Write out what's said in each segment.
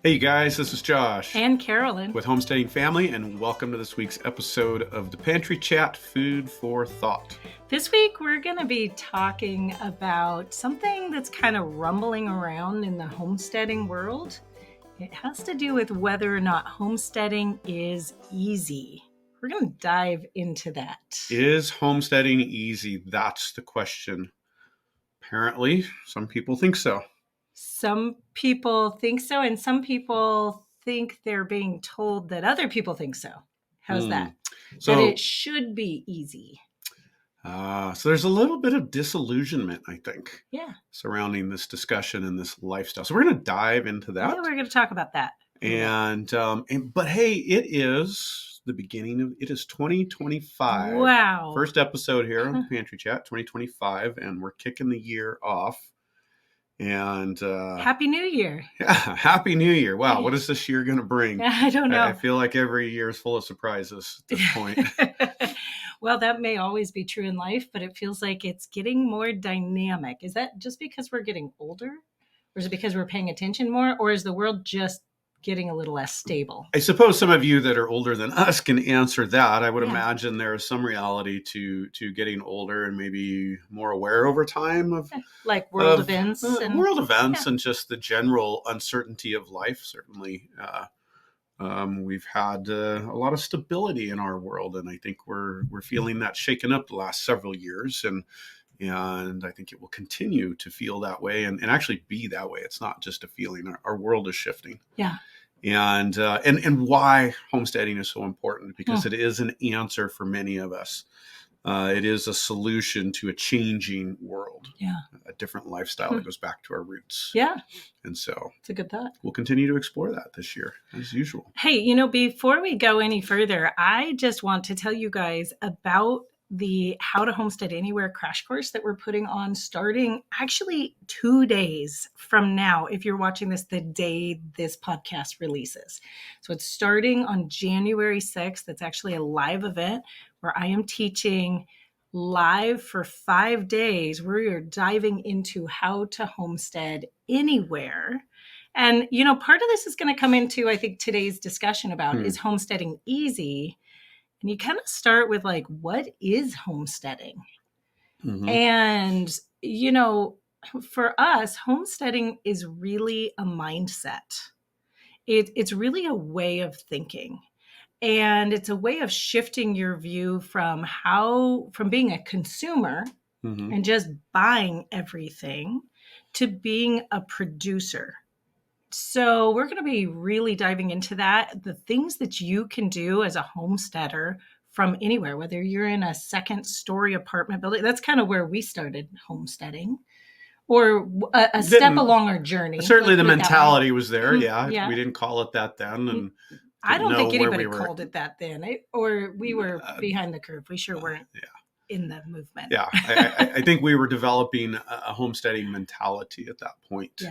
Hey, you guys, this is Josh And Carolyn. with Homesteading Family, and welcome to this week's episode of the Pantry Chat Food for Thought. This week we're going to be talking about something that's kind of rumbling around in the homesteading world. It has to do with whether or not homesteading is easy. We're going to dive into that. Is homesteading easy? That's the question. Apparently, some people think so. Some people think so, and some people think they're being told that other people think so. How's that? That it should be easy. So there's a little bit of disillusionment, I think, Yeah. surrounding this discussion and this lifestyle. So we're going to dive into that. Yeah, we're going to talk about that. But hey, it is the beginning of, it is 2025. Wow. First episode here on Pantry Chat, 2025, and we're kicking the year off. And Happy New Year. Yeah, Happy New Year. Wow, what is this year going to bring? I don't know. I feel like every year is full of surprises at this point. Well, that may always be true in life, but it feels like it's getting more dynamic. Is that just because we're getting older? Or is it because we're paying attention more? Or is the world just getting a little less stable? I suppose some of you that are older than us can answer that. I would imagine there is some reality to getting older and maybe more aware over time of like world events and just the general uncertainty of life. Certainly, we've had a lot of stability in our world, and I think we're feeling that shaken up the last several years, and I think it will continue to feel that way and actually be that way. It's not just a feeling. Our world is shifting. Yeah. And why homesteading is so important, because it is an answer for many of us. It is a solution to a changing world. Yeah. A different lifestyle that goes back to our roots. Yeah. And so it's a good thought. We'll continue to explore that this year, as usual. Hey, before we go any further, I just want to tell you guys about the How to Homestead Anywhere crash course that we're putting on starting actually 2 days from now, if you're watching this the day this podcast releases. So it's starting on January 6th. It's actually a live event where I am teaching live for 5 days, where you're diving into how to homestead anywhere. And, part of this is going to come into, I think, today's discussion about is homesteading easy? And you kind of start with what is homesteading? Mm-hmm. And, for us, homesteading is really a mindset. It's really a way of thinking. And it's a way of shifting your view from being a consumer and just buying everything to being a producer. So we're going to be really diving into that, the things that you can do as a homesteader from anywhere, whether you're in a second-story apartment building. That's kind of where we started homesteading, or a step along our journey. Certainly the mentality was there. Yeah. We didn't call it that then. And I don't think anybody called it that then, or we were behind the curve. We sure weren't in the movement. Yeah, I think we were developing a homesteading mentality at that point.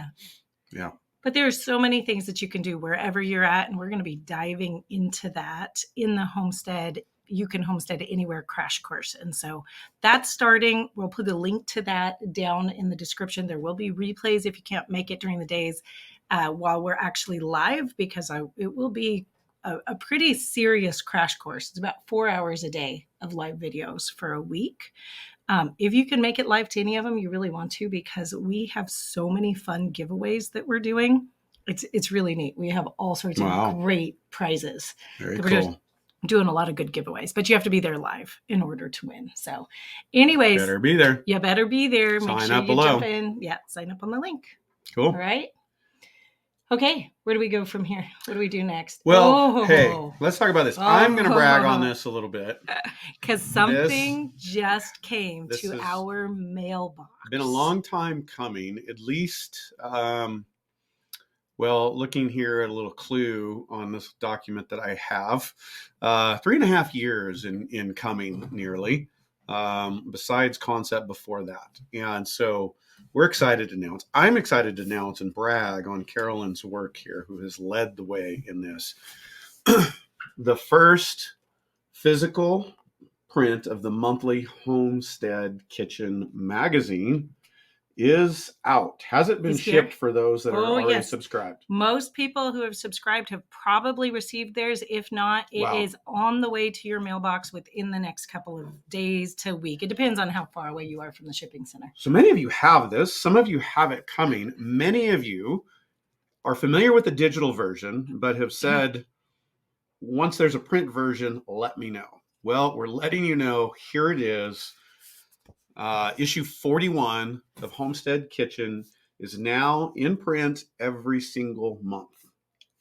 Yeah. But there's so many things that you can do wherever you're at, and we're going to be diving into that in the Homestead. You can homestead anywhere crash course. And so that's starting. We'll put a link to that down in the description. There will be replays if you can't make it during the days while we're actually live, because it will be a pretty serious crash course. It's about 4 hours a day of live videos for a week. If you can make it live to any of them, you really want to, because we have so many fun giveaways that we're doing. It's really neat. We have all sorts of great prizes. Very cool. Doing a lot of good giveaways, but you have to be there live in order to win. So anyways, better be there. You better be there. Sign Make sure up you below. Jump in. Yeah, sign up on the link. Cool. All right. Okay, where do we go from here? What do we do next? Well, hey, let's talk about this. I'm going to brag on this a little bit. Because something just came to our mailbox. Been a long time coming, at least. Looking here at a little clue on this document that I have, 3.5 years in coming nearly, besides concept before that. And so we're excited to announce. I'm excited to announce and brag on Carolyn's work here, who has led the way in this. The first physical print of the monthly Homestead Kitchen magazine is out. Has it been It's here. shipped for those that are already Yes. subscribed? Most people who have subscribed have probably received theirs. If not, it Wow. is on the way to your mailbox within the next couple of days to a week. It depends on how far away you are from the shipping center. So many of you have this. Some of you have it coming. Many of you are familiar with the digital version, but have said, once there's a print version, let me know. Well, we're letting you know. Here it is. Issue 41 of Homestead Kitchen is now in print every single month.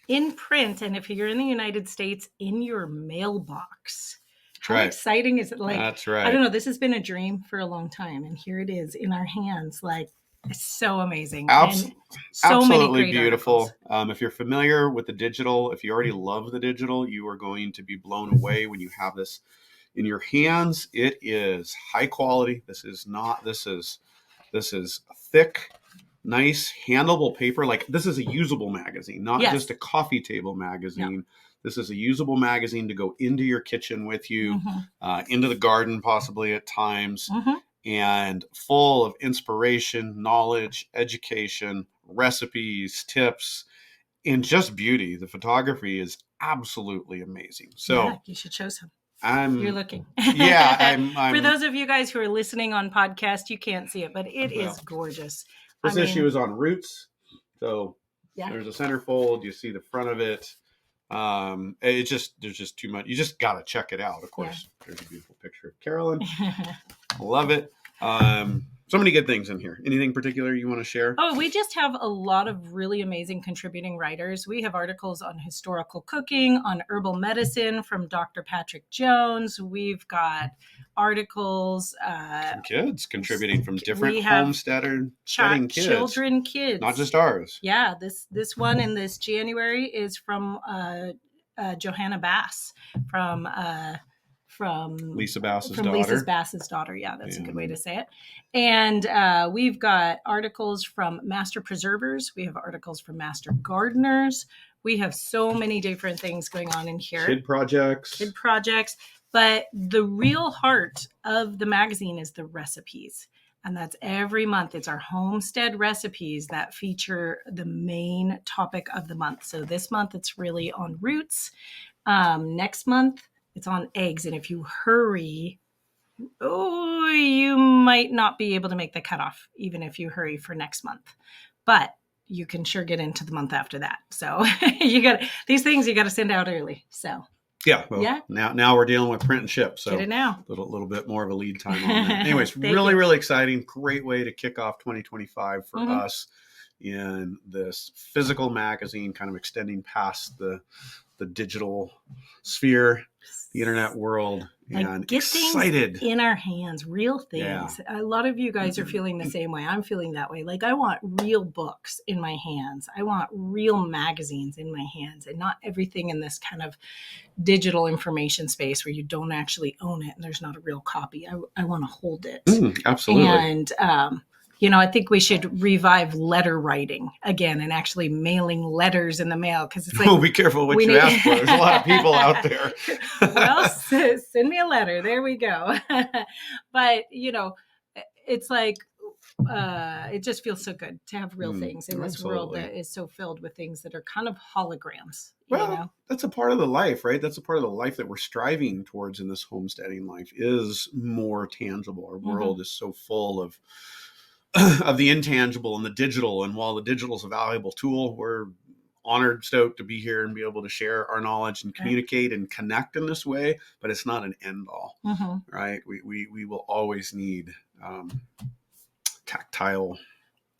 In print, and if you're in the United States, in your mailbox. How right. exciting is it? Like, that's right. I don't know. This has been a dream for a long time, and here it is in our hands. Like, it's so amazing. And so absolutely many great beautiful. If you're familiar with the digital, if you already love the digital, you are going to be blown away when you have this in your hands. It is high quality. This is thick, nice, handleable paper. Like, this is a usable magazine, not just a coffee table magazine. No. This is a usable magazine to go into your kitchen with you, into the garden possibly at times, and full of inspiration, knowledge, education, recipes, tips, and just beauty. The photography is absolutely amazing. So you should show some. You're looking. Yeah. I'm For those of you guys who are listening on podcast, you can't see it, but it is gorgeous. This issue is on roots. So there's a centerfold. You see the front of it. There's just too much. You just got to check it out. Of course, there's a beautiful picture of Carolyn. I love it. So many good things in here. Anything particular you want to share? Oh, we just have a lot of really amazing contributing writers. We have articles on historical cooking, on herbal medicine from Dr. Patrick Jones. We've got articles. Some kids contributing from different homesteading kids. Children, kids. Not just ours. Yeah, this one in this January is from Johanna Bass from Lisa Bass's daughter. Lisa Bass's daughter. Yeah, that's a good way to say it. And we've got articles from master preservers. We have articles from master gardeners. We have so many different things going on in here. Kid projects. But the real heart of the magazine is the recipes. And that's every month. It's our homestead recipes that feature the main topic of the month. So this month, it's really on roots. Next month, it's on eggs. And if you hurry, you might not be able to make the cutoff, even if you hurry for next month. But you can sure get into the month after that. So these things you got to send out early. So now we're dealing with print and ship. So get it now. A little bit more of a lead time on that. Anyways, really exciting. Great way to kick off 2025 for us in this physical magazine, kind of extending past the digital sphere, the internet world, and get excited things in our hands, real things. Yeah. A lot of you guys are feeling the same way. I'm feeling that way. Like, I want real books in my hands. I want real magazines in my hands, and not everything in this kind of digital information space where you don't actually own it and there's not a real copy. I want to hold it. Absolutely. And I think we should revive letter writing again and actually mailing letters in the mail, because it's like, be careful what you ask for. There's a lot of people out there. Well, send me a letter. There we go. But it's like it just feels so good to have real things in this world that is so filled with things that are kind of holograms. Well, that's a part of the life, right? That's a part of the life that we're striving towards in this homesteading life, is more tangible. Our world is so full of the intangible and the digital. And while the digital is a valuable tool, we're honored, stoked to be here and be able to share our knowledge and communicate and connect in this way. But it's not an end all, right? We will always need tactile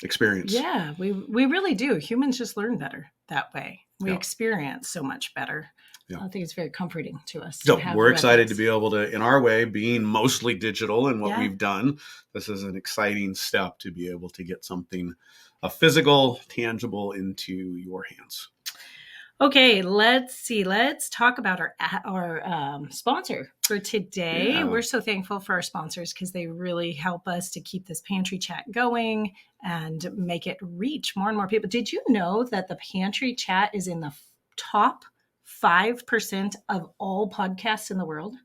experience. Yeah, we really do. Humans just learn better that way. We experience so much better. Yeah. I think it's very comforting to us. So we're excited to be able to, in our way, being mostly digital and what we've done, this is an exciting step to be able to get something physical, tangible into your hands. Okay, let's see. Let's talk about our sponsor for today. Yeah. We're so thankful for our sponsors because they really help us to keep this Pantry Chat going and make it reach more and more people. Did you know that the Pantry Chat is in the top 5% of all podcasts in the world?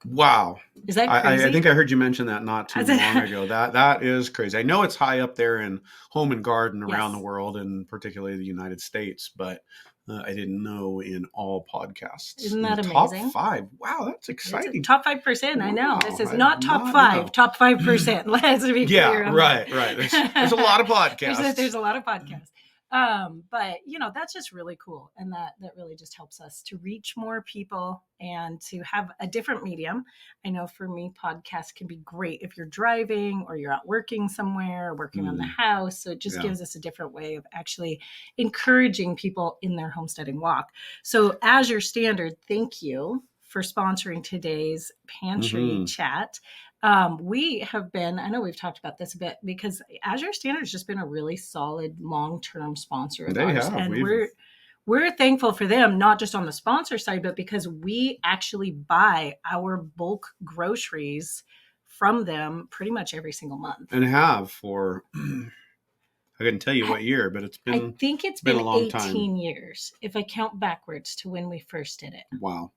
Wow. Is that crazy? I think I heard you mention that not too long ago. That is crazy. I know it's high up there in home and garden around the world, and particularly the United States, but I didn't know in all podcasts. Isn't that amazing? Top 5. Wow, that's exciting. Top 5%. Wow. I know. This is not top 5. Top 5%. Let's be clear. Yeah, right. There's a lot of podcasts. There's a lot of podcasts. But that's just really cool. And that really just helps us to reach more people and to have a different medium. I know for me, podcasts can be great if you're driving or you're out working somewhere, or working on the house. So it just gives us a different way of actually encouraging people in their homesteading walk. So Azure Standard, thank you for sponsoring today's Pantry Chat. We have been, I know we've talked about this a bit, because Azure Standard has just been a really solid long-term sponsor of ours. And we're thankful for them, not just on the sponsor side, but because we actually buy our bulk groceries from them pretty much every single month. And have for, I couldn't tell you what year, but it's been, I think it's been a long 18 years, if I count backwards to when we first did it. Wow.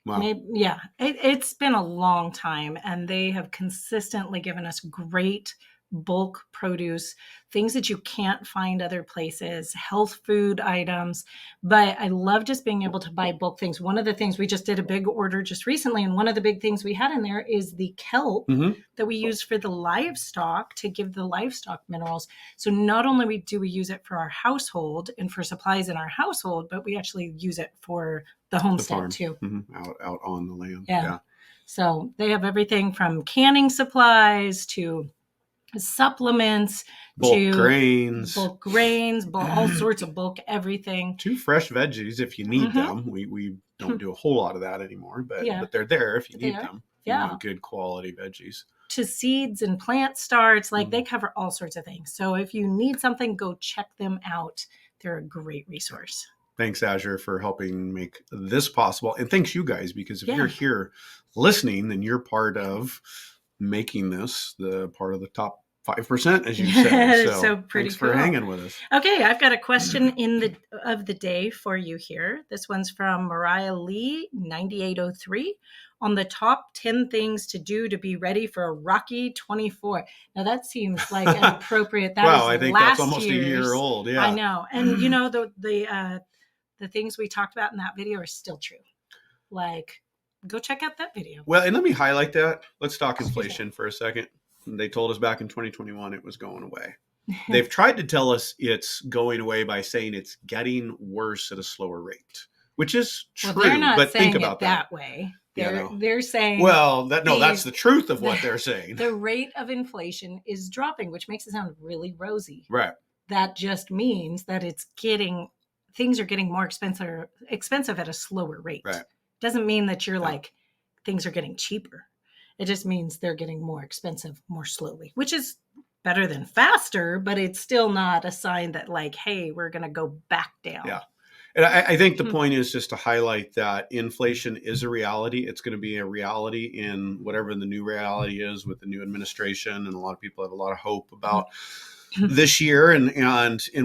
Maybe, yeah, it's been a long time, and they have consistently given us great bulk produce, things that you can't find other places, health food items. But I love just being able to buy bulk things. One of the things, we just did a big order just recently, and one of the big things we had in there is the kelp that we use for the livestock, to give the livestock minerals. So not only do we use it for our household and for supplies in our household, but we actually use it for the homestead too. Out on the land. Yeah. So they have everything from canning supplies to supplements, bulk grains, all sorts of bulk everything. To fresh veggies if you need them. We don't do a whole lot of that anymore, but they're there if you need them. You want good quality veggies. To seeds and plant starts, they cover all sorts of things. So if you need something, go check them out. They're a great resource. Thanks, Azure, for helping make this possible. And thanks you guys, because if you're here listening, then you're part of making this the part of the top 5%, as you said. So pretty thanks for hanging with us. Okay, I've got a question of the day for you here. This one's from Mariah Lee, 9803. On the top 10 things to do to be ready for a rocky 24. Now that seems like an appropriate. That wow, I think that's almost a year old. Yeah, I know. And the things we talked about in that video are still true. Go check out that video. Well, and let me highlight that. Let's talk inflation for a second. They told us back in 2021 it was going away. They've tried to tell us it's going away by saying it's getting worse at a slower rate, which is true. Well, they're not but saying think about that way. They're saying, that's the truth of what they're saying. The rate of inflation is dropping, which makes it sound really rosy. Right. That just means that things are getting more expensive at a slower rate. Right. Doesn't mean that you're things are getting cheaper. It just means they're getting more expensive more slowly, which is better than faster, but it's still not a sign that hey, we're going to go back down. Yeah. And I think the point is just to highlight that inflation is a reality. It's going to be a reality in whatever the new reality is with the new administration. And a lot of people have a lot of hope about this year and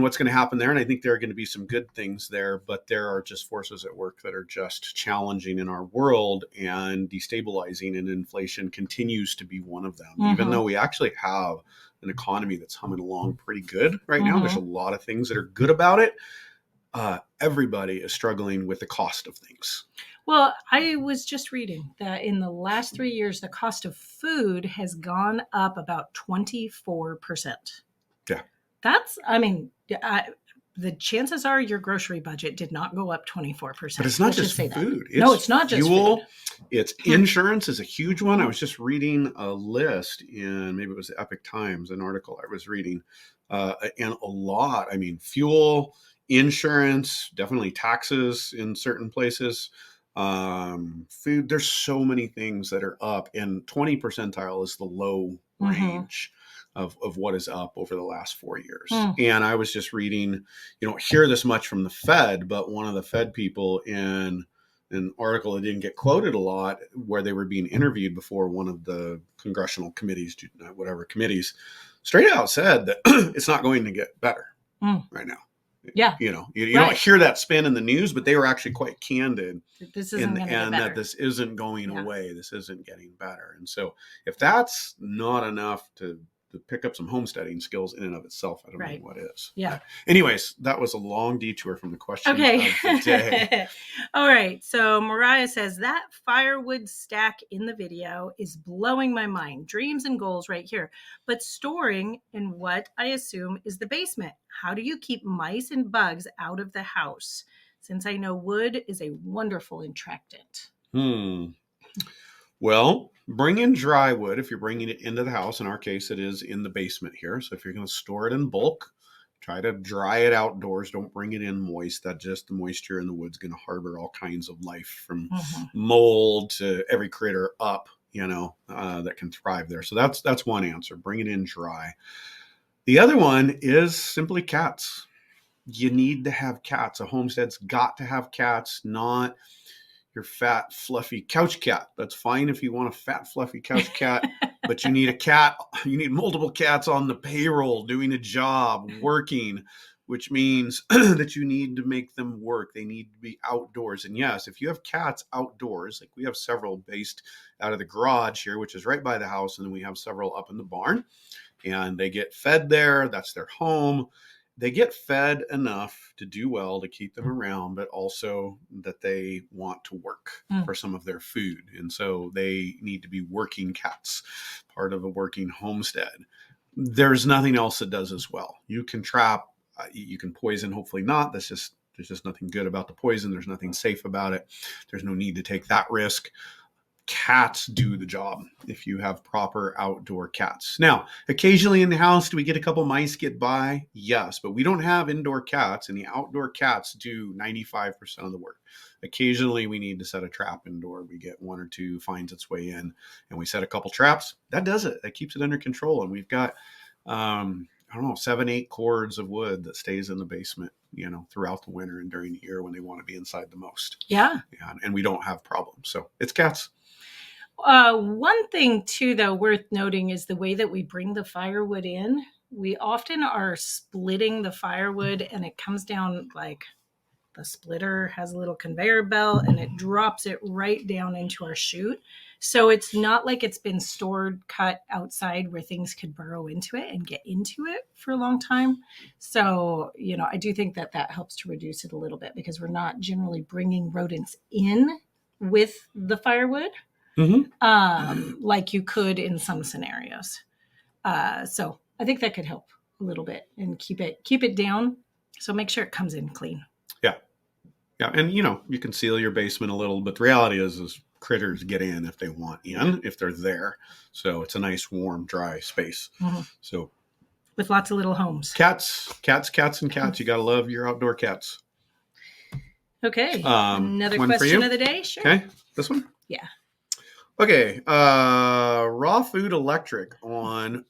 what's going to happen there. And I think there are going to be some good things there, but there are just forces at work that are just challenging in our world and destabilizing, and inflation continues to be one of them. Even though we actually have an economy that's humming along pretty good right now, there's a lot of things that are good about it. Everybody is struggling with the cost of things. Well, I was just reading that in the last 3 years, the cost of food has gone up about 24%. Yeah. The chances are your grocery budget did not go up 24%. But it's not just food. It's not just fuel. Food. It's insurance is a huge one. I was just reading a list in, maybe it was the Epic Times, an article I was reading, and a lot. Fuel, insurance, definitely taxes in certain places, food. There's so many things that are up, and 20 percentile is the low range of what is up over the last 4 years. And I was just reading, you don't hear this much from the Fed, but one of the Fed people in an article that didn't get quoted a lot, where they were being interviewed before one of the congressional committees, straight out said that it's not going to get better right now. Yeah. You know, you Right. don't hear that spin in the news, but they were actually quite candid This isn't going to get better. that this isn't going Yeah. away. This isn't getting better. And so if that's not enough to pick up some homesteading skills in and of itself, I don't know what is. Yeah. But anyways, that was a long detour from the question of the day. All right. So Mariah says that firewood stack in the video is blowing my mind. Dreams and goals right here. But storing in what I assume is the basement. How do you keep mice and bugs out of the house? Since I know wood is a wonderful entrapment. Well, bring in dry wood if you're bringing it into the house. In our case, it is in the basement here. So if you're going to store it in bulk, try to dry it outdoors. Don't bring it in moist. That just the moisture in the wood's going to harbor all kinds of life, from mold to every critter up, that can thrive there. So that's one answer. Bring it in dry. The other one is simply cats. You need to have cats. A homestead's got to have cats, not your fat, fluffy couch cat. That's fine if you want a fat, fluffy couch cat, but you need a cat. You need multiple cats on the payroll doing a job, working, which means that you need to make them work. They need to be outdoors. And yes, if you have cats outdoors, like we have several based out of the garage here, which is right by the house, and then we have several up in the barn, and they get fed there. That's their home. They get fed enough to do well, to keep them around, but also that they want to work for some of their food. And so they need to be working cats, part of a working homestead. There's nothing else that does as well. You can trap, you can poison, hopefully not. There's just nothing good about the poison. There's nothing safe about it. There's no need to take that risk. Cats do the job if you have proper outdoor cats. Now, occasionally in the house, do we get a couple mice get by? Yes, but we don't have indoor cats, and the outdoor cats do 95% of the work. Occasionally, we need to set a trap indoor. We get one or two, finds its way in, and we set a couple traps. That does it. That keeps it under control. And we've got, 7-8 cords of wood that stays in the basement, throughout the winter and during the year when they want to be inside the most. Yeah. And we don't have problems. So it's cats. One thing too, though, worth noting is the way that we bring the firewood in. We often are splitting the firewood, and it comes down like the splitter has a little conveyor belt, and it drops it right down into our chute. So it's not like it's been stored, cut outside where things could burrow into it and get into it for a long time. So, I do think that helps to reduce it a little bit, because we're not generally bringing rodents in with the firewood. Like you could in some scenarios. So I think that could help a little bit and keep it down. So make sure it comes in clean. Yeah. And you can seal your basement a little, but the reality is critters get in if they want in, if they're there. So it's a nice, warm, dry space. So with lots of little homes. Cats. You got to love your outdoor cats. Okay. Another question of the day. Sure. Okay. This one? Yeah. Okay, raw food electric on,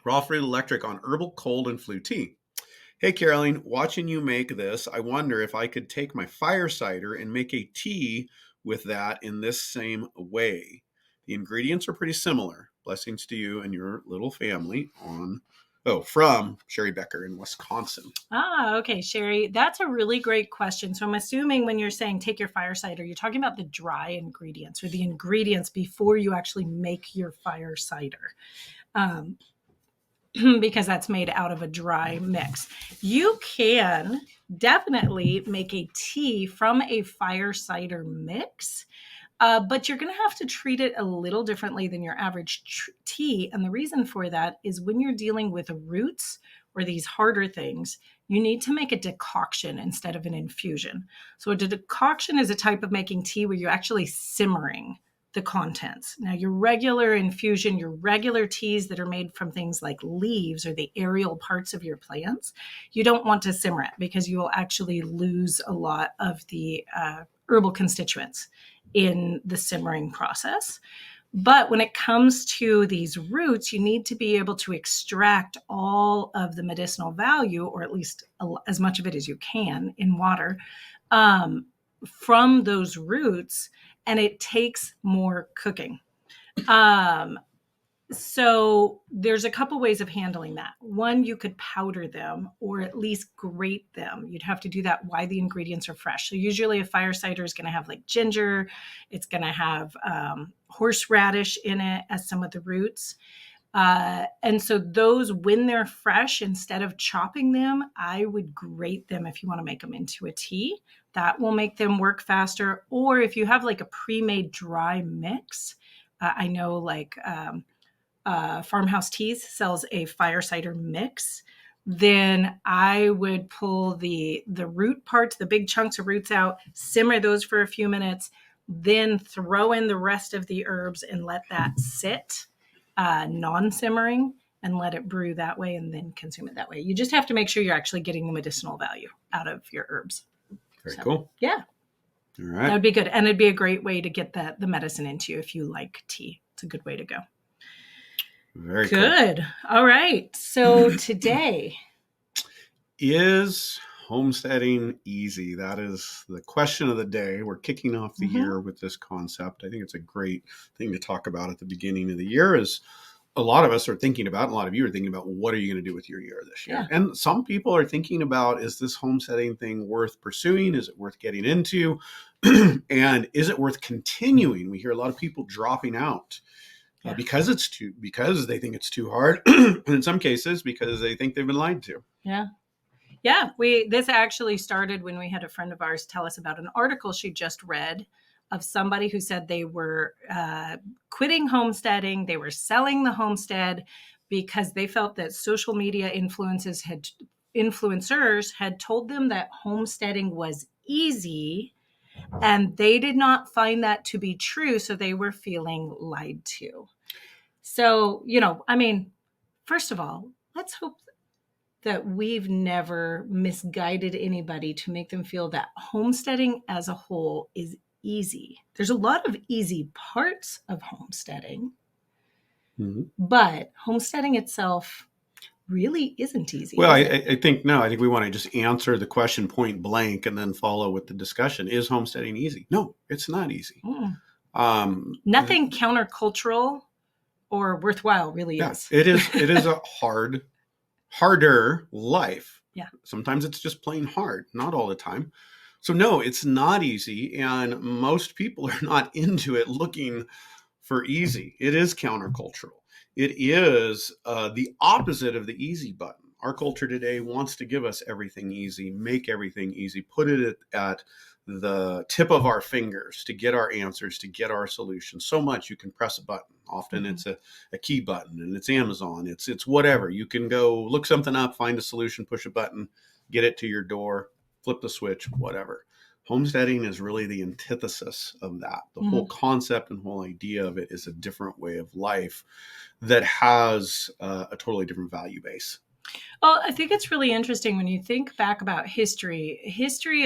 raw food electric on herbal cold and flu tea. Hey, Caroline, watching you make this, I wonder if I could take my fire cider and make a tea with that in this same way. The ingredients are pretty similar. Blessings to you and your little family from Sherry Becker in Wisconsin. Okay, Sherry, that's a really great question. So I'm assuming when you're saying take your fire cider, you're talking about the dry ingredients, or the ingredients before you actually make your fire cider, because that's made out of a dry mix. You can definitely make a tea from a fire cider mix. But you're going to have to treat it a little differently than your average tea. And the reason for that is when you're dealing with roots or these harder things, you need to make a decoction instead of an infusion. So a decoction is a type of making tea where you're actually simmering the contents. Now, your regular infusion, your regular teas that are made from things like leaves or the aerial parts of your plants, you don't want to simmer it, because you will actually lose a lot of the herbal constituents in the simmering process. But when it comes to these roots, you need to be able to extract all of the medicinal value, or at least as much of it as you can in water, from those roots, and it takes more cooking. So there's a couple ways of handling that. One, you could powder them or at least grate them. You'd have to do that while the ingredients are fresh. So usually a fire cider is going to have like ginger. It's going to have horseradish in it as some of the roots. And so those, when they're fresh, instead of chopping them, I would grate them if you want to make them into a tea. That will make them work faster. Or if you have like a pre-made dry mix, I know like Farmhouse Teas sells a fire cider mix. Then I would pull the root parts, the big chunks of roots out, simmer those for a few minutes, then throw in the rest of the herbs and let that sit non-simmering and let it brew that way and then consume it that way. You just have to make sure you're actually getting the medicinal value out of your herbs. Very cool. Yeah. All right. That would be good. And it'd be a great way to get the medicine into you if you like tea. It's a good way to go. Very good. Cool. All right. So today is homesteading easy? That is the question of the day. We're kicking off the year with this concept. I think it's a great thing to talk about at the beginning of the year. Is a lot of us are thinking about, and a lot of you are thinking about, what are you going to do with your year this year? Yeah. And some people are thinking about, is this homesteading thing worth pursuing? Is it worth getting into? And is it worth continuing? We hear a lot of people dropping out. Yeah. Because they think it's too hard, and in some cases because they think they've been lied to. Yeah. This actually started when we had a friend of ours tell us about an article she just read of somebody who said they were quitting homesteading. They were selling the homestead because they felt that social media influencers had told them that homesteading was easy. And they did not find that to be true. So they were feeling lied to. So, first of all, let's hope that we've never misguided anybody to make them feel that homesteading as a whole is easy. There's a lot of easy parts of homesteading, but homesteading itself really isn't easy. Well, I think we want to just answer the question point blank and then follow with the discussion. Is homesteading easy? No, it's not easy. Nothing countercultural or worthwhile really is. It is a harder life. Yeah. Sometimes it's just plain hard, not all the time. So no, it's not easy. And most people are not into it looking for easy. It is countercultural. It is the opposite of the easy button. Our culture today wants to give us everything easy, make everything easy, put it at the tip of our fingers to get our answers, to get our solutions. So much you can press a button. Often it's a key button, and it's Amazon. It's whatever. You can go look something up, find a solution, push a button, get it to your door, flip the switch, whatever. Homesteading is really the antithesis of that. The whole concept and whole idea of it is a different way of life that has a totally different value base. Well, I think it's really interesting when you think back about history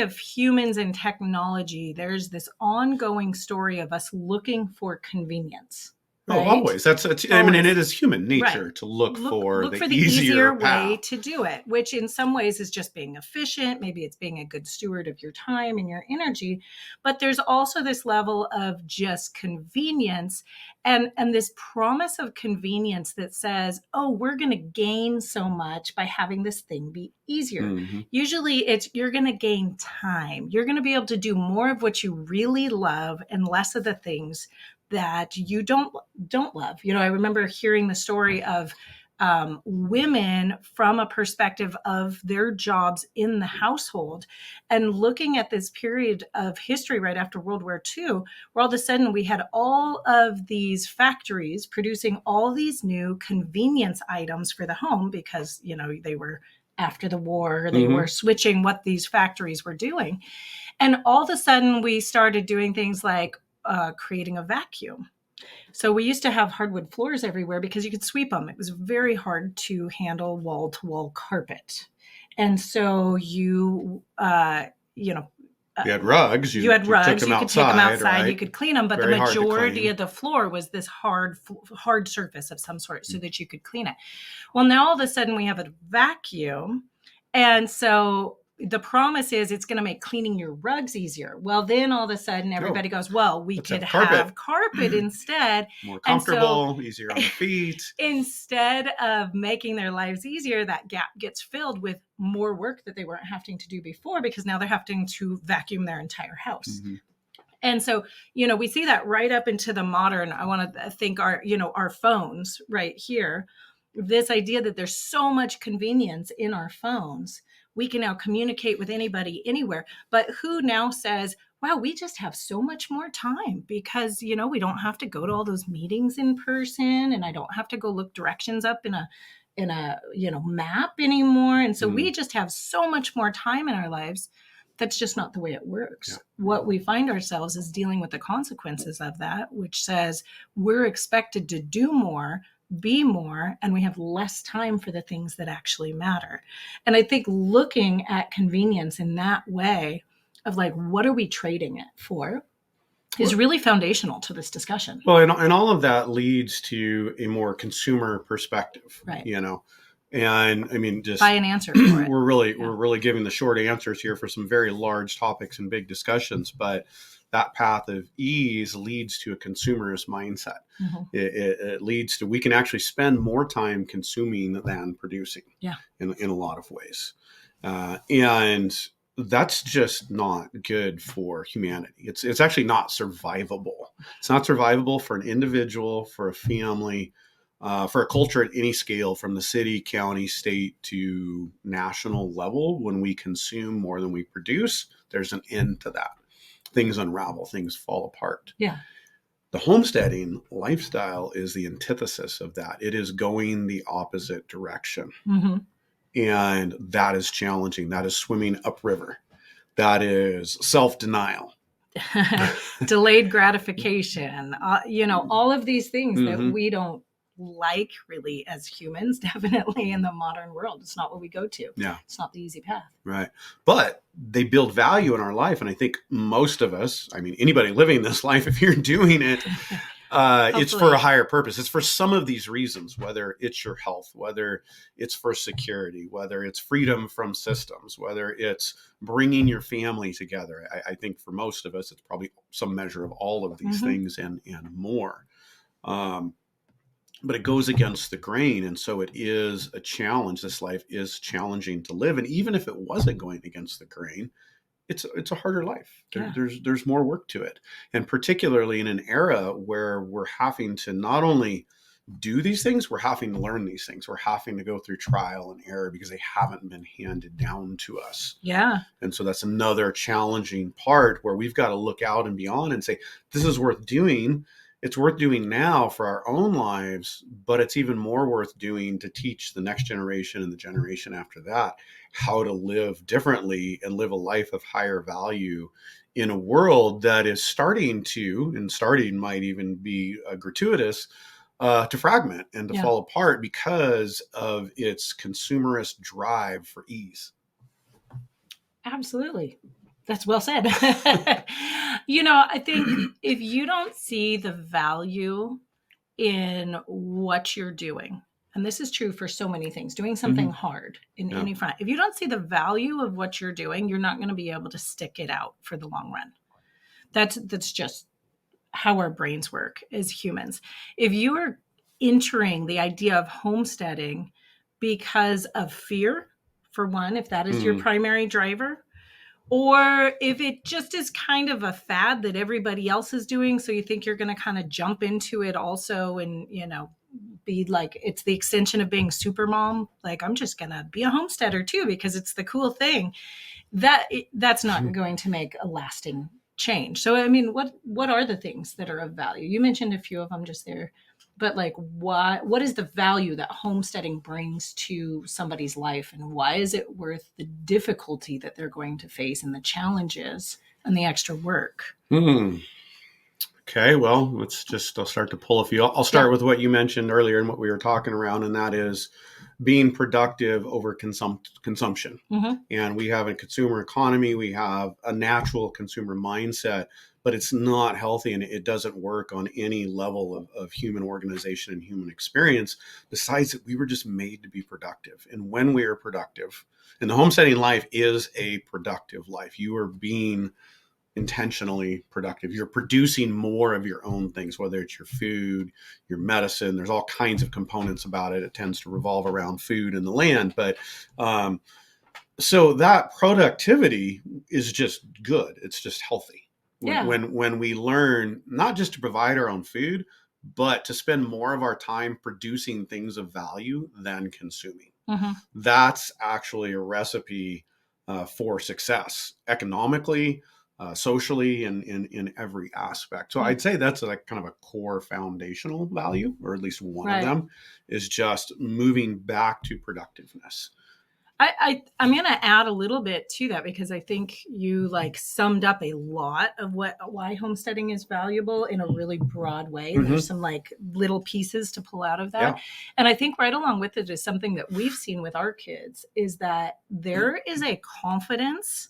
of humans and technology. There's this ongoing story of us looking for convenience. Right? Oh, always. That's I mean, and it is human nature to look for the easier way to do it, which in some ways is just being efficient. Maybe it's being a good steward of your time and your energy. But there's also this level of just convenience and this promise of convenience that says, oh, we're going to gain so much by having this thing be easier. Usually you're going to gain time. You're going to be able to do more of what you really love and less of the things that you don't love. I remember hearing the story of women from a perspective of their jobs in the household and looking at this period of history right after World War II, where all of a sudden we had all of these factories producing all these new convenience items for the home because, they were after the war, they were switching what these factories were doing. And all of a sudden we started doing things like creating a vacuum. So we used to have hardwood floors everywhere because you could sweep them. It was very hard to handle wall-to-wall carpet. And so you had rugs. You had rugs. You could take them outside. Right? You could clean them. But the majority of the floor was this hard surface of some sort so that you could clean it. Well, now all of a sudden we have a vacuum. And so the promise is it's going to make cleaning your rugs easier. Well, then all of a sudden everybody goes, well, we could have carpet instead. More comfortable, easier on the feet. Instead of making their lives easier, that gap gets filled with more work that they weren't having to do before, because now they're having to vacuum their entire house. Mm-hmm. And so, we see that right up into the modern, I want to think our phones right here, this idea that there's so much convenience in our phones. We can now communicate with anybody anywhere, but who now says, wow, we just have so much more time because, we don't have to go to all those meetings in person, and I don't have to go look directions up in a map anymore. And so we just have so much more time in our lives. That's just not the way it works. Yeah. What we find ourselves is dealing with the consequences of that, which says we're expected to do more, be more, and we have less time for the things that actually matter. And I think looking at convenience in that way of like, what are we trading it for, is really foundational to this discussion. Well, and all of that leads to a more consumer perspective, right? And I mean, just buy an answer for it. We're really giving the short answers here for some very large topics and big discussions, but that path of ease leads to a consumerist mindset. Mm-hmm. It leads to, we can actually spend more time consuming than producing. Yeah. In a lot of ways. And that's just not good for humanity. It's actually not survivable. It's not survivable for an individual, for a family, for a culture at any scale, from the city, county, state to national level. When we consume more than we produce, there's an end to that. Things unravel, things fall apart. Yeah. The homesteading lifestyle is the antithesis of that. It is going the opposite direction. Mm-hmm. And that is challenging. That is swimming upriver. That is self-denial. Delayed gratification. All of these things that we don't like really as humans, definitely in the modern world. It's not what we go to. Yeah. It's not the easy path. Right. But they build value in our life. And I think most of us, I mean, anybody living this life, if you're doing it, it's for a higher purpose. It's for some of these reasons, whether it's your health, whether it's for security, whether it's freedom from systems, whether it's bringing your family together. I think for most of us, it's probably some measure of all of these things and more. But it goes against the grain. And so it is a challenge. This life is challenging to live. And even if it wasn't going against the grain, it's a harder life. Yeah. There's more work to it. And particularly in an era where we're having to not only do these things, we're having to learn these things. We're having to go through trial and error because they haven't been handed down to us. Yeah. And so that's another challenging part where we've got to look out and beyond and say, this is worth doing. It's worth doing now for our own lives, but it's even more worth doing to teach the next generation and the generation after that how to live differently and live a life of higher value in a world that is starting might even be gratuitous, to fragment and to fall apart because of its consumerist drive for ease. Absolutely. That's well said. I think if you don't see the value in what you're doing, and this is true for so many things, doing something hard in any front, if you don't see the value of what you're doing, you're not going to be able to stick it out for the long run. That's just how our brains work as humans. If you are entering the idea of homesteading because of fear, for one, if that is your primary driver, or if it just is kind of a fad that everybody else is doing, so you think you're going to kind of jump into it also and, be like, it's the extension of being super mom. Like, I'm just going to be a homesteader too, because it's the cool thing. That's not going to make a lasting change. So, I mean, what are the things that are of value? You mentioned a few of them just there. But like, what is the value that homesteading brings to somebody's life, and why is it worth the difficulty that they're going to face and the challenges and the extra work? Okay, well, I'll start to pull a few. I'll start with what you mentioned earlier and what we were talking around, and that is being productive over consumption. Mm-hmm. And we have a consumer economy, we have a natural consumer mindset, but it's not healthy and it doesn't work on any level of human organization and human experience. Besides that, we were just made to be productive. And when we are productive, and the homesteading life is a productive life, you are being intentionally productive. You're producing more of your own things, whether it's your food, your medicine. There's all kinds of components about it. It tends to revolve around food and the land. But so that productivity is just good. It's just healthy. When we learn not just to provide our own food, but to spend more of our time producing things of value than consuming. Mm-hmm. That's actually a recipe for success economically, socially, and in every aspect. So I'd say that's like kind of a core foundational value, or at least one of them, is just moving back to productiveness. I'm going to add a little bit to that, because I think you like summed up a lot of why homesteading is valuable in a really broad way. Mm-hmm. There's some like little pieces to pull out of that. Yeah. And I think right along with it is something that we've seen with our kids, is that there is a confidence,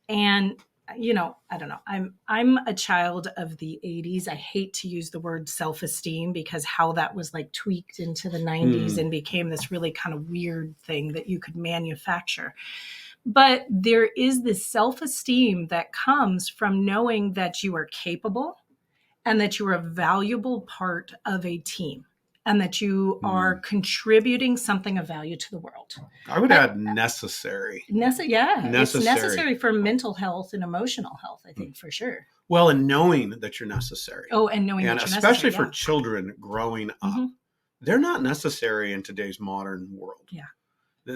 and I don't know. I'm a child of the 80s. I hate to use the word self-esteem, because how that was like tweaked into the 90s and became this really kind of weird thing that you could manufacture. But there is this self-esteem that comes from knowing that you are capable and that you are a valuable part of a team, and that you are contributing something of value to the world. I would add necessary. Necessary. It's necessary for mental health and emotional health, I think, for sure. Well, and knowing that you're necessary. Oh, and knowing that you're necessary. And especially for children growing up, they're not necessary in today's modern world. Yeah.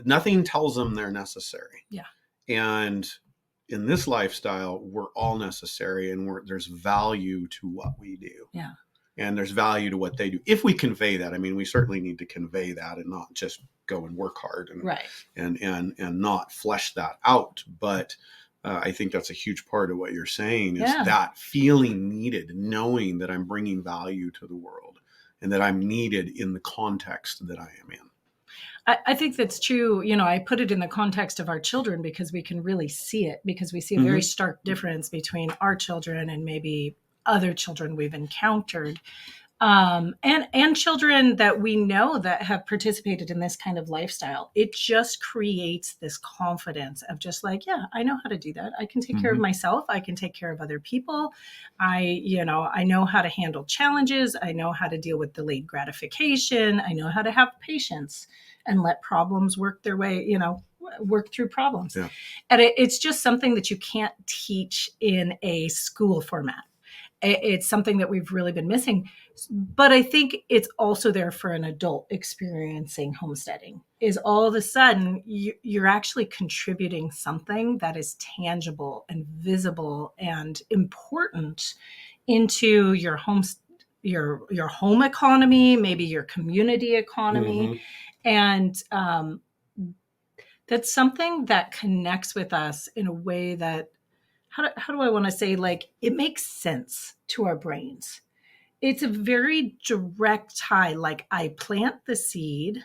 Nothing tells them they're necessary. Yeah. And in this lifestyle, we're all necessary, and there's value to what we do. Yeah. And there's value to what they do. If we convey that, I mean, we certainly need to convey that and not just go and work hard and not flesh that out. But I think that's a huge part of what you're saying, is that feeling needed, knowing that I'm bringing value to the world and that I'm needed in the context that I am in. I think that's true. I put it in the context of our children, because we can really see it, because we see a very stark difference between our children and maybe other children we've encountered, and children that we know that have participated in this kind of lifestyle. It just creates this confidence of just like, yeah, I know how to do that. I can take care of myself. I can take care of other people. I know how to handle challenges. I know how to deal with delayed gratification. I know how to have patience and let problems work their way, work through problems. Yeah. And it's just something that you can't teach in a school format. It's something that we've really been missing. But I think it's also there for an adult experiencing homesteading, is all of a sudden you're actually contributing something that is tangible and visible and important into your home, your home economy, maybe your community economy. And that's something that connects with us in a way that, how do I want to say, like, it makes sense to our brains. It's a very direct tie. Like, I plant the seed,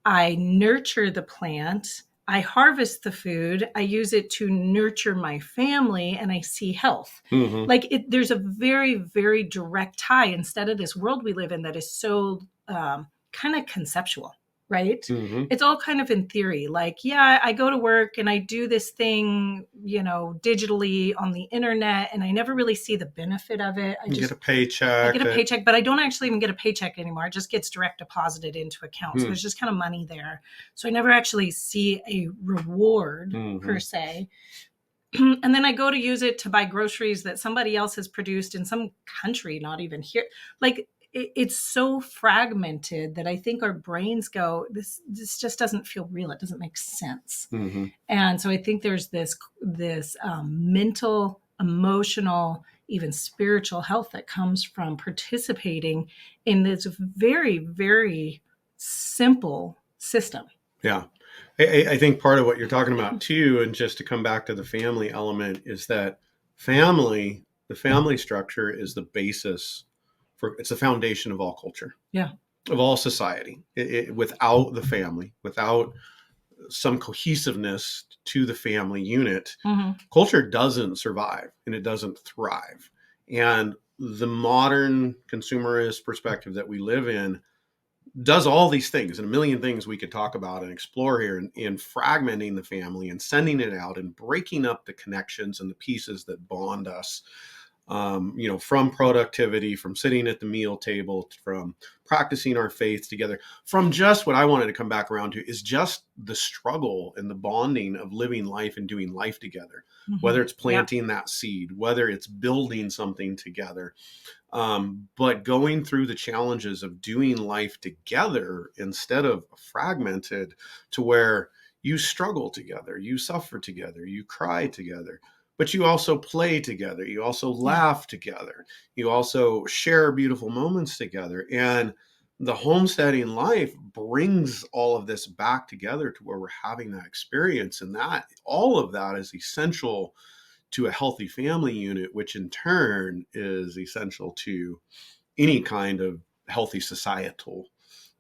I nurture the plant, I harvest the food, I use it to nurture my family, and I see health. Like, there's a very, very direct tie, instead of this world we live in that is so kind of conceptual. Right? It's all kind of in theory. Like, yeah, I go to work and I do this thing, digitally on the internet, and I never really see the benefit of it. I get a paycheck. But I don't actually even get a paycheck anymore. It just gets direct deposited into accounts. So there's just kind of money there. So I never actually see a reward per se. And then I go to use it to buy groceries that somebody else has produced in some country, not even here. Like, it's so fragmented that I think our brains go, this just doesn't feel real. It doesn't make sense. And so I think there's this mental, emotional, even spiritual health that comes from participating in this very, very simple system. Yeah. I think part of what you're talking about too, and just to come back to the family element, is that the family structure is the basis it's the foundation of all culture. Yeah. of all society. Without the family, without some cohesiveness to the family unit, culture doesn't survive and it doesn't thrive. And the modern consumerist perspective that we live in does all these things and a million things we could talk about and explore here, in fragmenting the family and sending it out and breaking up the connections and the pieces that bond us, from productivity, from sitting at the meal table, from practicing our faith together, from just what I wanted to come back around to is just the struggle and the bonding of living life and doing life together, whether it's planting that seed, whether it's building something together. But going through the challenges of doing life together instead of fragmented, to where you struggle together, you suffer together, you cry together, but you also play together, you also laugh together, you also share beautiful moments together. And the homesteading life brings all of this back together to where we're having that experience. And that all of that is essential to a healthy family unit, which in turn is essential to any kind of healthy societal,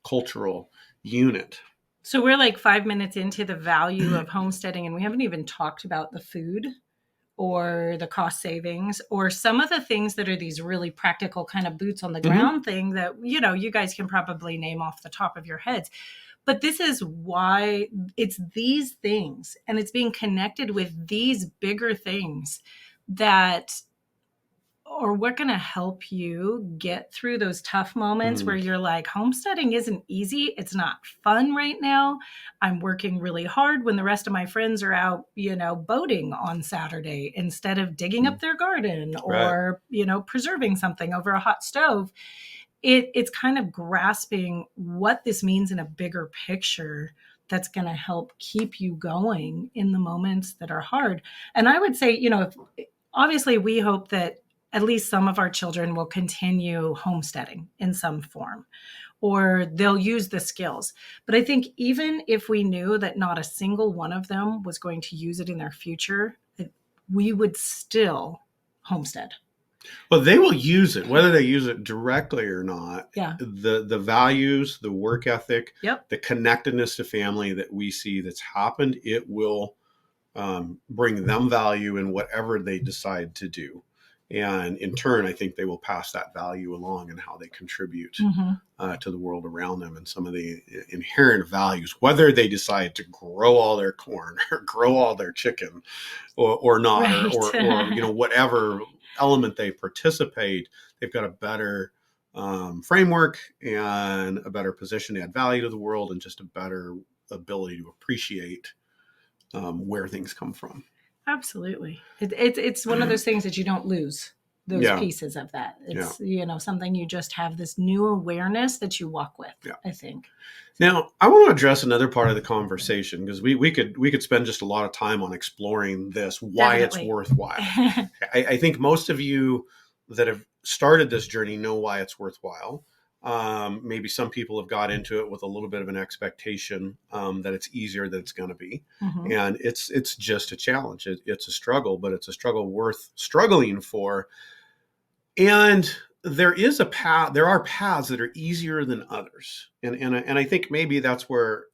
cultural unit. So we're like 5 minutes into the value of homesteading, and we haven't even talked about the food or the cost savings or some of the things that are these really practical kind of boots on the ground thing that, you guys can probably name off the top of your heads. But this is why it's these things, and it's being connected with these bigger things that are what going to help you get through those tough moments where you're like, homesteading isn't easy. It's not fun right now. I'm working really hard when the rest of my friends are out, boating on Saturday instead of digging up their garden or, preserving something over a hot stove. It's kind of grasping what this means in a bigger picture that's going to help keep you going in the moments that are hard. And I would say, obviously we hope that at least some of our children will continue homesteading in some form, or they'll use the skills. But I think even if we knew that not a single one of them was going to use it in their future, we would still homestead. Well, they will use it, whether they use it directly or not. Yeah. The values, the work ethic, Yep. the connectedness to family that we see that's happened, it will bring them value in whatever they decide to do. And in turn, I think they will pass that value along in how they contribute to the world around them and some of the inherent values, whether they decide to grow all their corn or grow all their chicken or not, Right. or whatever element they participate, they've got a better framework and a better position to add value to the world and just a better ability to appreciate where things come from. Absolutely. It's one of those things that you don't lose those pieces of that. It's, something you just have this new awareness that you walk with, I think. Now, I want to address another part of the conversation because we could spend just a lot of time on exploring this, why it's worthwhile. I think most of you that have started this journey know why it's worthwhile. Maybe some people have got into it with a little bit of an expectation that it's easier than it's going to be. And it's just a challenge. It's a struggle, but it's a struggle worth struggling for. And there are paths that are easier than others. And I think maybe that's where,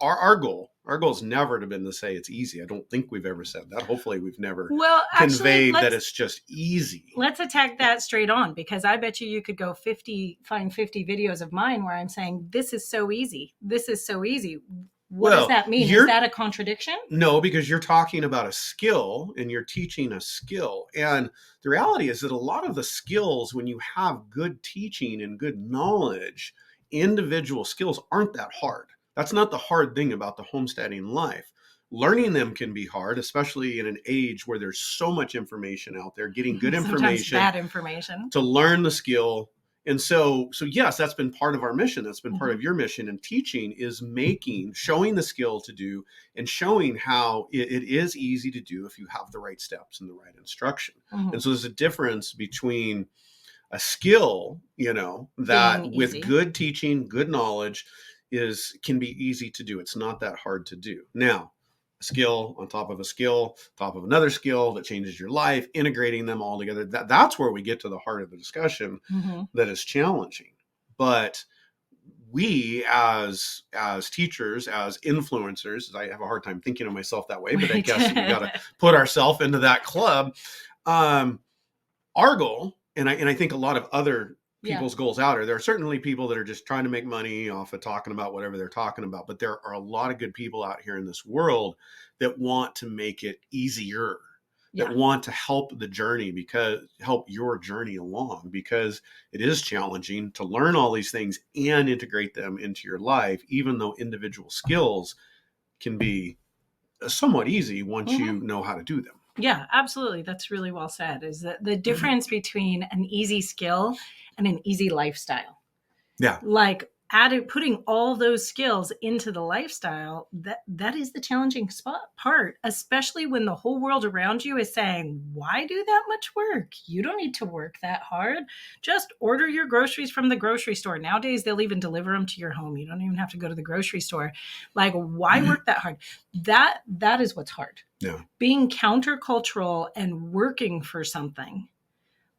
our goal has never been to say it's easy. I don't think we've ever said that. Hopefully we've never conveyed that it's just easy. Let's attack that straight on, because I bet you could go find 50 videos of mine where I'm saying, this is so easy. This is so easy. What does that mean? Is that a contradiction? No, because you're talking about a skill and you're teaching a skill. And the reality is that a lot of the skills, when you have good teaching and good knowledge, individual skills aren't that hard. That's not the hard thing about the homesteading life. Learning them can be hard, especially in an age where there's so much information out there, getting good information, bad information, to learn the skill. And so yes, that's been part of our mission. That's been part of your mission in teaching, is showing the skill to do and showing how it is easy to do if you have the right steps and the right instruction. And so there's a difference between a skill, that with good teaching, good knowledge can be easy to do. It's not that hard to do. Now, a skill on top of a skill, top of another skill that changes your life, integrating them all together. That's where we get to the heart of the discussion that is challenging. But we as teachers, as influencers, I have a hard time thinking of myself that way, but I guess we got to put ourselves into that club. Our goal, and I think a lot of other people's goals out there are certainly people that are just trying to make money off of talking about whatever they're talking about. But there are a lot of good people out here in this world that want to make it easier, that want to help the journey, help your journey along, because it is challenging to learn all these things and integrate them into your life, even though individual skills can be somewhat easy once you know how to do them. Yeah, absolutely. That's really well said. Is that the difference between an easy skill and an easy lifestyle? Yeah. Like putting all those skills into the lifestyle, that is the challenging part, especially when the whole world around you is saying, why do that much work? You don't need to work that hard. Just order your groceries from the grocery store. Nowadays, they'll even deliver them to your home. You don't even have to go to the grocery store. Like, why work that hard? That is what's hard. Yeah. Being countercultural and working for something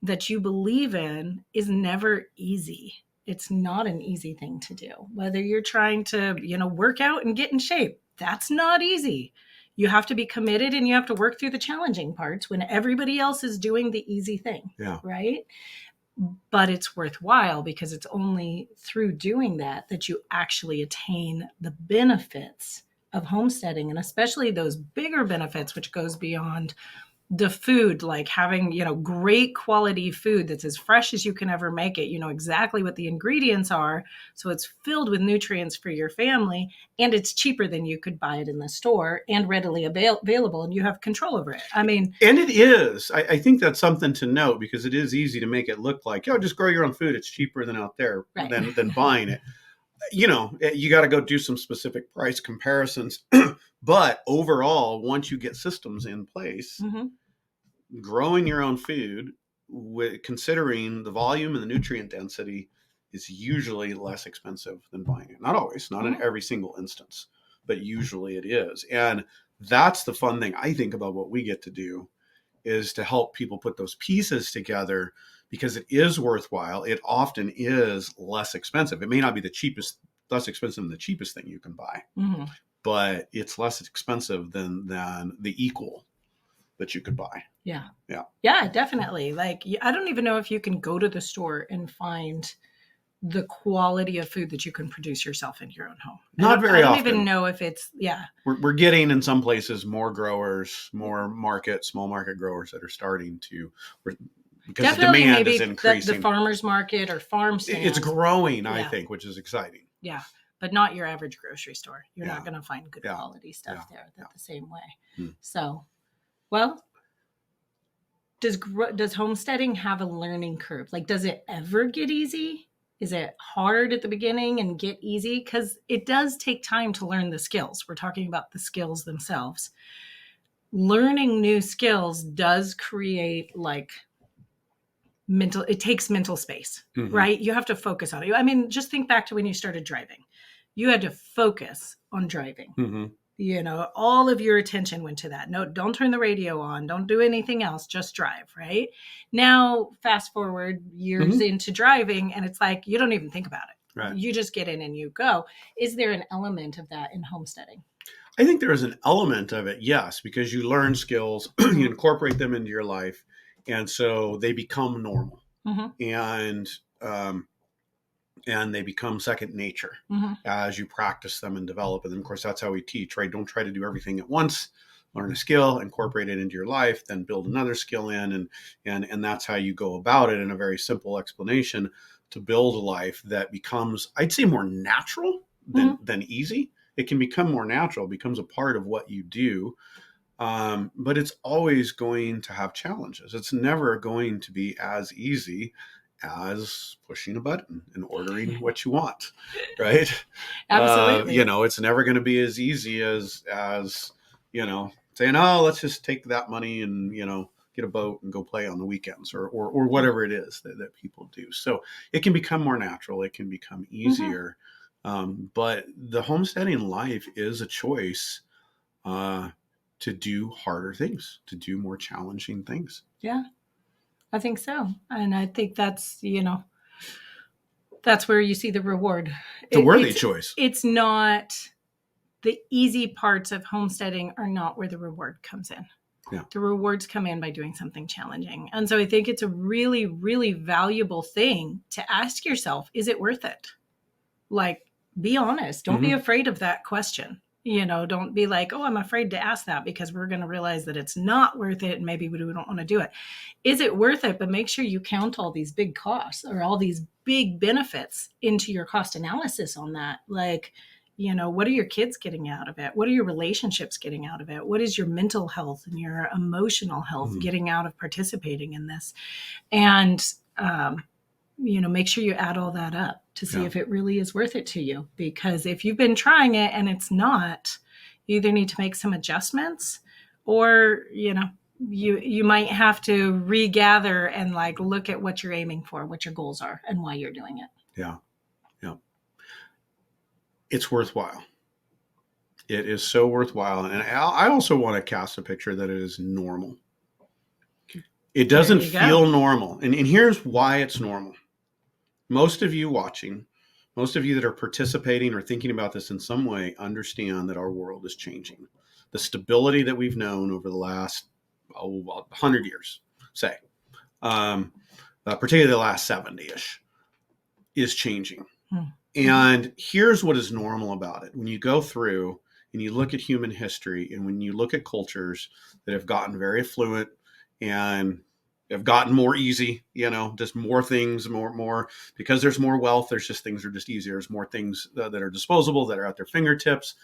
that you believe in is never easy. It's not an easy thing to do. Whether you're trying to, work out and get in shape, that's not easy. You have to be committed and you have to work through the challenging parts when everybody else is doing the easy thing. Yeah. Right? But it's worthwhile because it's only through doing that you actually attain the benefits of homesteading, and especially those bigger benefits, which goes beyond the food, like having, great quality food that's as fresh as you can ever make it. You know exactly what the ingredients are. So it's filled with nutrients for your family, and it's cheaper than you could buy it in the store and readily available, and you have control over it. I mean, and it is, I think that's something to note, because it is easy to make it look like, just grow your own food. It's cheaper than out there, right, than buying it. You got to go do some specific price comparisons. But overall, once you get systems in place, growing your own food, considering the volume and the nutrient density, is usually less expensive than buying it. Not always, not in every single instance, but usually it is. And that's the fun thing I think about what we get to do, is to help people put those pieces together, because it is worthwhile. It often is less expensive. It may not be less expensive than the cheapest thing you can buy, but it's less expensive than the equal that you could buy. Yeah, definitely. Like, I don't even know if you can go to the store and find the quality of food that you can produce yourself in your own home. Not very often. I don't even know if it's, We're getting, in some places, more growers, more small market growers that are starting to, because definitely the demand is increasing. The farmer's market or farm stand. It's growing, I think, which is exciting. Yeah, but not your average grocery store. You're not going to find good quality stuff there the same way. So, well, does homesteading have a learning curve? Like, does it ever get easy? Is it hard at the beginning and get easy? Because it does take time to learn the skills. We're talking about the skills themselves. Learning new skills does create it takes mental space, right? You have to focus on it. I mean, just think back to when you started driving. You had to focus on driving. All of your attention went to that. No, don't turn the radio on. Don't do anything else. Just drive, right? Now, fast forward years into driving, and it's like, you don't even think about it. Right. You just get in and you go. Is there an element of that in homesteading? I think there is an element of it, yes, because you learn skills, you incorporate them into your life, and so they become normal. And they become second nature as you practice them and develop. And then, of course, that's how we teach, right? Don't try to do everything at once. Learn a skill, incorporate it into your life, then build another skill in. And that's how you go about it, in a very simple explanation, to build a life that becomes, I'd say, more natural than easy. It can become more natural, becomes a part of what you do. But it's always going to have challenges. It's never going to be as easy as pushing a button and ordering what you want, right? Absolutely. It's never going to be as easy as saying, oh, let's just take that money and, get a boat and go play on the weekends or whatever it is that people do. So it can become more natural. It can become easier. But the homesteading life is a choice to do harder things, to do more challenging things. Yeah. I think so. And I think that's That's where you see the reward. It's a worthy choice. It's not, the easy parts of homesteading are not where the reward comes in. Yeah. The rewards come in by doing something challenging. And so I think it's a really, really valuable thing to ask yourself, is it worth it? Like, be honest. Don't be afraid of that question. You know, don't be like, oh, I'm afraid to ask that because we're going to realize that it's not worth it and maybe we don't want to do it. Is it worth it? But make sure you count all these big costs or all these big benefits into your cost analysis on that. Like, you know, what are your kids getting out of it? What are your relationships getting out of it? What is your mental health and your emotional health getting out of participating in this? And, you know, make sure you add all that up to see if it really is worth it to you. Because if you've been trying it and it's not, you either need to make some adjustments or, you know, you might have to regather and like look at what you're aiming for, what your goals are and why you're doing it. Yeah. Yeah. It's worthwhile. It is so worthwhile. And I also want to cast a picture that it is normal. It doesn't feel normal. And here's why it's normal. Most of you watching, most of you that are participating or thinking about this in some way, understand that our world is changing. The stability that we've known over the last 100 years, say, particularly the last 70-ish, is changing. And here's what is normal about it. When you go through and you look at human history and when you look at cultures that have gotten very affluent and have gotten more easy, you know, just more things, more, because there's more wealth, there's just things are just easier. There's more things that are disposable, that are at their fingertips.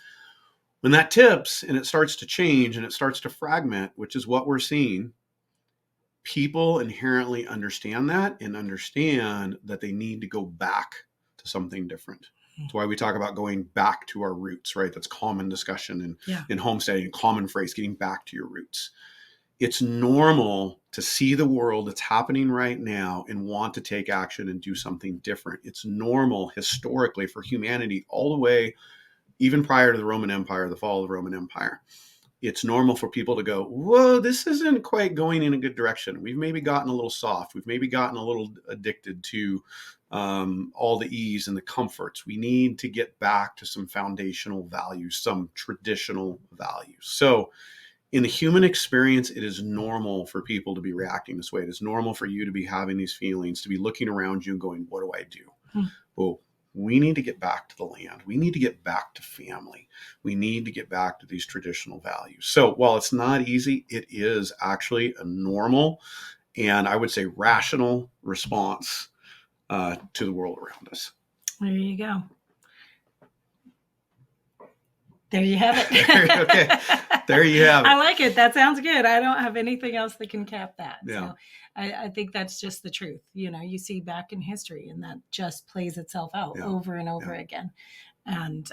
When that tips and it starts to change and it starts to fragment, which is what we're seeing, people inherently understand that and understand that they need to go back to something different. That's why we talk about going back to our roots, right? That's common discussion in homesteading, common phrase, getting back to your roots. It's normal to see the world that's happening right now and want to take action and do something different. It's normal historically for humanity all the way, even prior to the Roman Empire, the fall of the Roman Empire. It's normal for people to go, whoa, this isn't quite going in a good direction. We've maybe gotten a little soft. We've maybe gotten a little addicted to all the ease and the comforts. We need to get back to some foundational values, some traditional values. So in the human experience, it is normal for people to be reacting this way. It is normal for you to be having these feelings, to be looking around you and going, what do I do? Well, we need to get back to the land. We need to get back to family. We need to get back to these traditional values. So while it's not easy, it is actually a normal and I would say rational response to the world around us. There you go. There you have it. Okay. There you have it. I like it. That sounds good. I don't have anything else that can cap that. Yeah. So I think that's just the truth. You know, you see back in history and that just plays itself out over and over again. And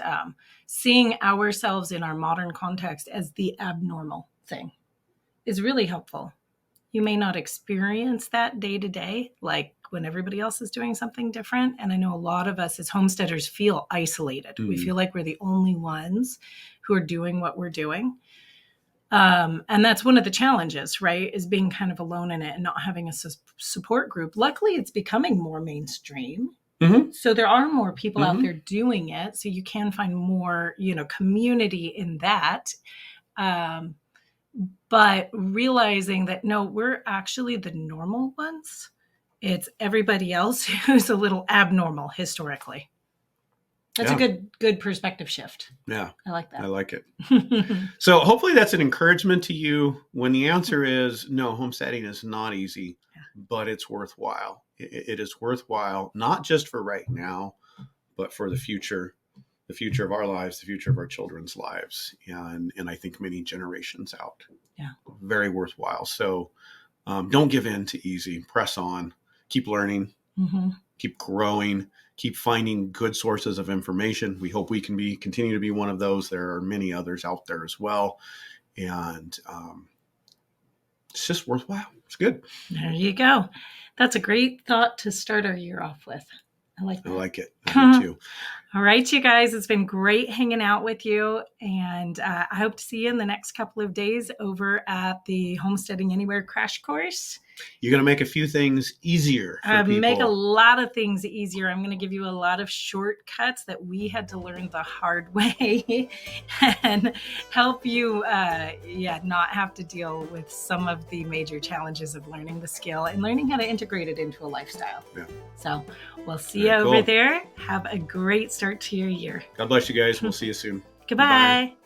seeing ourselves in our modern context as the abnormal thing is really helpful. You may not experience that day to day, like when everybody else is doing something different. And I know a lot of us as homesteaders feel isolated. We feel like we're the only ones who are doing what we're doing. And that's one of the challenges, right? Is being kind of alone in it and not having a support group. Luckily, it's becoming more mainstream. So there are more people out there doing it. So you can find more, you know, community in that. But realizing that, no, we're actually the normal ones. It's everybody else who's a little abnormal historically. That's a good perspective shift. Yeah. I like that. I like it. So hopefully that's an encouragement to you when the answer is no, homesteading is not easy, but it's worthwhile. It is worthwhile, not just for right now, but for the future of our lives, the future of our children's lives. And I think many generations out. Yeah. Very worthwhile. So don't give in to easy, press on, keep learning, keep growing, keep finding good sources of information. We hope we can continue to be one of those. There are many others out there as well. And it's just worthwhile. It's good. There you go. That's a great thought to start our year off with. I like that. I like it. I do too. All right, you guys, it's been great hanging out with you. And I hope to see you in the next couple of days over at the Homesteading Anywhere crash course. You're going to make a few things easier for people. Make a lot of things easier. I'm going to give you a lot of shortcuts that we had to learn the hard way and help you not have to deal with some of the major challenges of learning the skill and learning how to integrate it into a lifestyle. Yeah. So we'll see you over there. Have a great start to your year. God bless you guys. We'll see you soon. Goodbye. Bye.